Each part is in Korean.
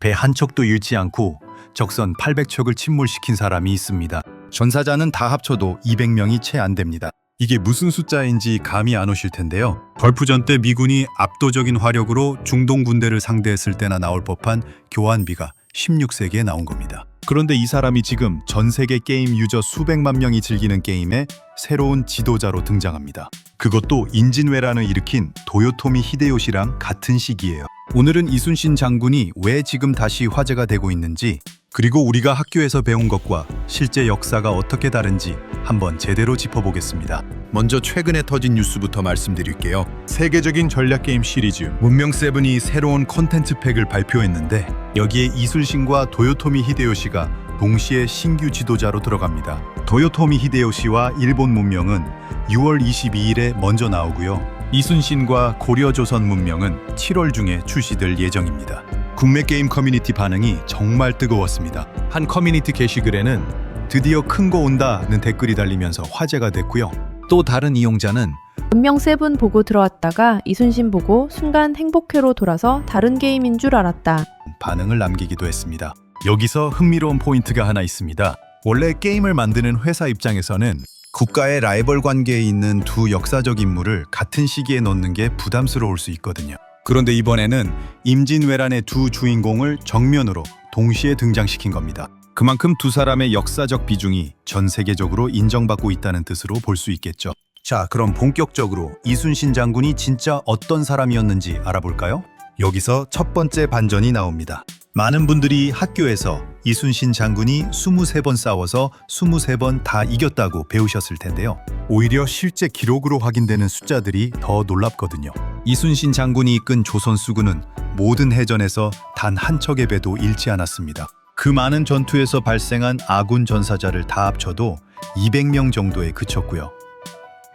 배 한 척도 잃지 않고 적선 800척을 침몰시킨 사람이 있습니다. 전사자는 다 합쳐도 200명이 채 안 됩니다. 이게 무슨 숫자인지 감이 안 오실 텐데요. 걸프전 때 미군이 압도적인 화력으로 중동 군대를 상대했을 때나 나올 법한 교환비가 16세기에 나온 겁니다. 그런데 이 사람이 지금 전 세계 게임 유저 수백만 명이 즐기는 게임에 새로운 지도자로 등장합니다. 그것도 인진왜란을 일으킨 도요토미 히데요시랑 같은 시기예요. 오늘은 이순신 장군이 왜 지금 다시 화제가 되고 있는지, 그리고 우리가 학교에서 배운 것과 실제 역사가 어떻게 다른지 한번 제대로 짚어보겠습니다. 먼저 최근에 터진 뉴스부터 말씀드릴게요. 세계적인 전략게임 시리즈 문명7이 새로운 콘텐츠 팩을 발표했는데 여기에 이순신과 도요토미 히데요시가 동시에 신규 지도자로 들어갑니다. 도요토미 히데요시와 일본 문명은 6월 22일에 먼저 나오고요. 이순신과 고려조선 문명은 7월 중에 출시될 예정입니다. 국내 게임 커뮤니티 반응이 정말 뜨거웠습니다. 한 커뮤니티 게시글에는 드디어 큰 거 온다는 댓글이 달리면서 화제가 됐고요. 또 다른 이용자는 문명7 보고 들어왔다가 이순신 보고 순간 행복회로 돌아서 다른 게임인 줄 알았다. 반응을 남기기도 했습니다. 여기서 흥미로운 포인트가 하나 있습니다. 원래 게임을 만드는 회사 입장에서는 국가의 라이벌 관계에 있는 두 역사적 인물을 같은 시기에 넣는 게 부담스러울 수 있거든요. 그런데 이번에는 임진왜란의 두 주인공을 정면으로 동시에 등장시킨 겁니다. 그만큼 두 사람의 역사적 비중이 전 세계적으로 인정받고 있다는 뜻으로 볼 수 있겠죠. 자, 그럼 본격적으로 이순신 장군이 진짜 어떤 사람이었는지 알아볼까요? 여기서 첫 번째 반전이 나옵니다. 많은 분들이 학교에서 이순신 장군이 23번 싸워서 23번 다 이겼다고 배우셨을 텐데요. 오히려 실제 기록으로 확인되는 숫자들이 더 놀랍거든요. 이순신 장군이 이끈 조선 수군은 모든 해전에서 단 한 척의 배도 잃지 않았습니다. 그 많은 전투에서 발생한 아군 전사자를 다 합쳐도 200명 정도에 그쳤고요.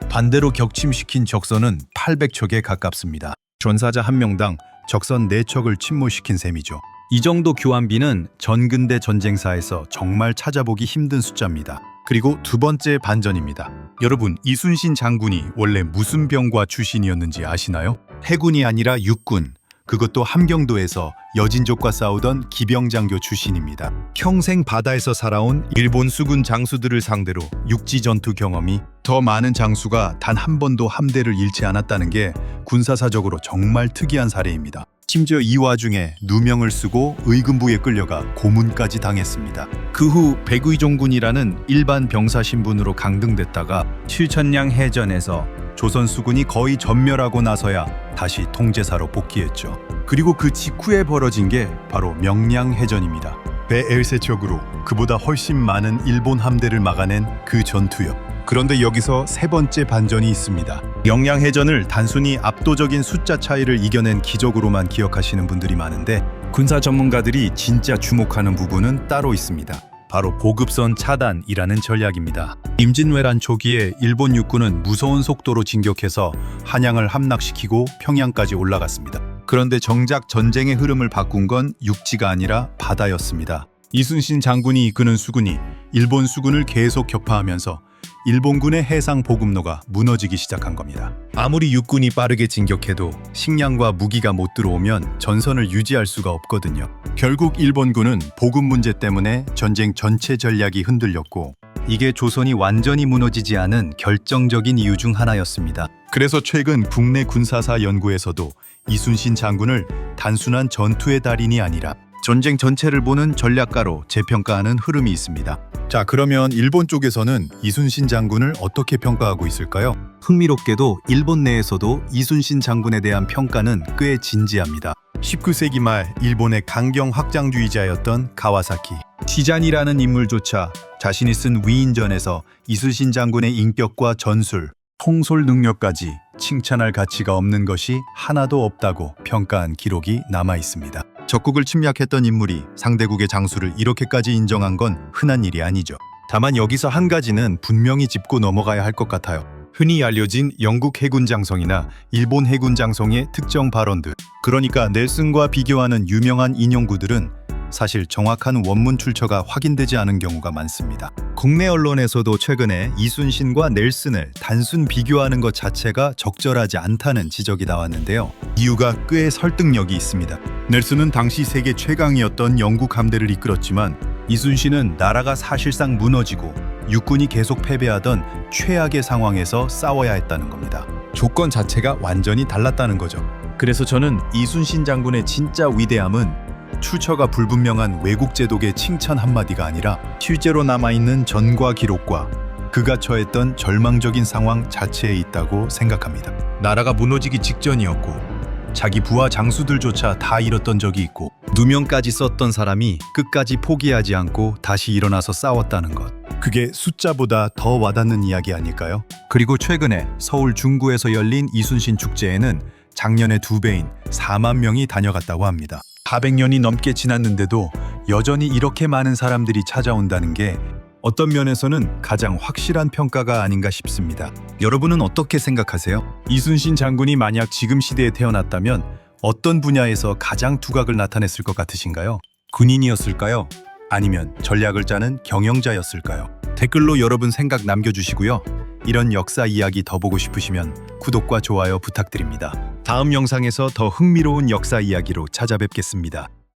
반대로 격침시킨 적선은 800척에 가깝습니다. 전사자 한 명당 적선 4척을 침몰시킨 셈이죠. 이 정도 교환비는 전근대 전쟁사에서 정말 찾아보기 힘든 숫자입니다. 그리고 두 번째 반전입니다. 여러분, 이순신 장군이 원래 무슨 병과 출신이었는지 아시나요? 해군이 아니라 육군, 그것도 함경도에서 여진족과 싸우던 기병장교 출신입니다. 평생 바다에서 살아온 일본 수군 장수들을 상대로 육지 전투 경험이 더 많은 장수가 단 한 번도 함대를 잃지 않았다는 게 군사사적으로 정말 특이한 사례입니다. 심지어 이 와중에 누명을 쓰고 의금부에 끌려가 고문까지 당했습니다. 그 후 백의종군이라는 일반 병사 신분으로 강등됐다가 칠천량 해전에서 조선 수군이 거의 전멸하고 나서야 다시 통제사로 복귀했죠. 그리고 그 직후에 벌어진 게 바로 명량해전입니다. 배 엘세척으로 그보다 훨씬 많은 일본 함대를 막아낸 그 전투요. 그런데 여기서 세 번째 반전이 있습니다. 명량해전을 단순히 압도적인 숫자 차이를 이겨낸 기적으로만 기억하시는 분들이 많은데 군사 전문가들이 진짜 주목하는 부분은 따로 있습니다. 바로 보급선 차단이라는 전략입니다. 임진왜란 초기에 일본 육군은 무서운 속도로 진격해서 한양을 함락시키고 평양까지 올라갔습니다. 그런데 정작 전쟁의 흐름을 바꾼 건 육지가 아니라 바다였습니다. 이순신 장군이 이끄는 수군이 일본 수군을 계속 격파하면서 일본군의 해상 보급로가 무너지기 시작한 겁니다. 아무리 육군이 빠르게 진격해도 식량과 무기가 못 들어오면 전선을 유지할 수가 없거든요. 결국 일본군은 보급 문제 때문에 전쟁 전체 전략이 흔들렸고, 이게 조선이 완전히 무너지지 않은 결정적인 이유 중 하나였습니다. 그래서 최근 국내 군사사 연구에서도 이순신 장군을 단순한 전투의 달인이 아니라 전쟁 전체를 보는 전략가로 재평가하는 흐름이 있습니다. 자, 그러면 일본 쪽에서는 이순신 장군을 어떻게 평가하고 있을까요? 흥미롭게도 일본 내에서도 이순신 장군에 대한 평가는 꽤 진지합니다. 19세기 말 일본의 강경 확장주의자였던 가와사키 시잔이라는 인물조차 자신이 쓴 위인전에서 이순신 장군의 인격과 전술, 통솔 능력까지 칭찬할 가치가 없는 것이 하나도 없다고 평가한 기록이 남아 있습니다. 적국을 침략했던 인물이 상대국의 장수를 이렇게까지 인정한 건 흔한 일이 아니죠. 다만 여기서 한 가지는 분명히 짚고 넘어가야 할 것 같아요. 흔히 알려진 영국 해군 장성이나 일본 해군 장성의 특정 발언들, 그러니까 넬슨과 비교하는 유명한 인용구들은 사실 정확한 원문 출처가 확인되지 않은 경우가 많습니다. 국내 언론에서도 최근에 이순신과 넬슨을 단순 비교하는 것 자체가 적절하지 않다는 지적이 나왔는데요. 이유가 꽤 설득력이 있습니다. 넬슨은 당시 세계 최강이었던 영국 함대를 이끌었지만 이순신은 나라가 사실상 무너지고 육군이 계속 패배하던 최악의 상황에서 싸워야 했다는 겁니다. 조건 자체가 완전히 달랐다는 거죠. 그래서 저는 이순신 장군의 진짜 위대함은 출처가 불분명한 외국 제독의 칭찬 한마디가 아니라 실제로 남아있는 전과 기록과 그가 처했던 절망적인 상황 자체에 있다고 생각합니다. 나라가 무너지기 직전이었고 자기 부하 장수들조차 다 잃었던 적이 있고 누명까지 썼던 사람이 끝까지 포기하지 않고 다시 일어나서 싸웠다는 것. 그게 숫자보다 더 와닿는 이야기 아닐까요? 그리고 최근에 서울 중구에서 열린 이순신 축제에는 작년의 2배인 4만 명이 다녀갔다고 합니다. 400년이 넘게 지났는데도 여전히 이렇게 많은 사람들이 찾아온다는 게 어떤 면에서는 가장 확실한 평가가 아닌가 싶습니다. 여러분은 어떻게 생각하세요? 이순신 장군이 만약 지금 시대에 태어났다면 어떤 분야에서 가장 두각을 나타냈을 것 같으신가요? 군인이었을까요? 아니면 전략을 짜는 경영자였을까요? 댓글로 여러분 생각 남겨주시고요. 이런 역사 이야기 더 보고 싶으시면 구독과 좋아요 부탁드립니다. 다음 영상에서 더 흥미로운 역사 이야기로 찾아뵙겠습니다.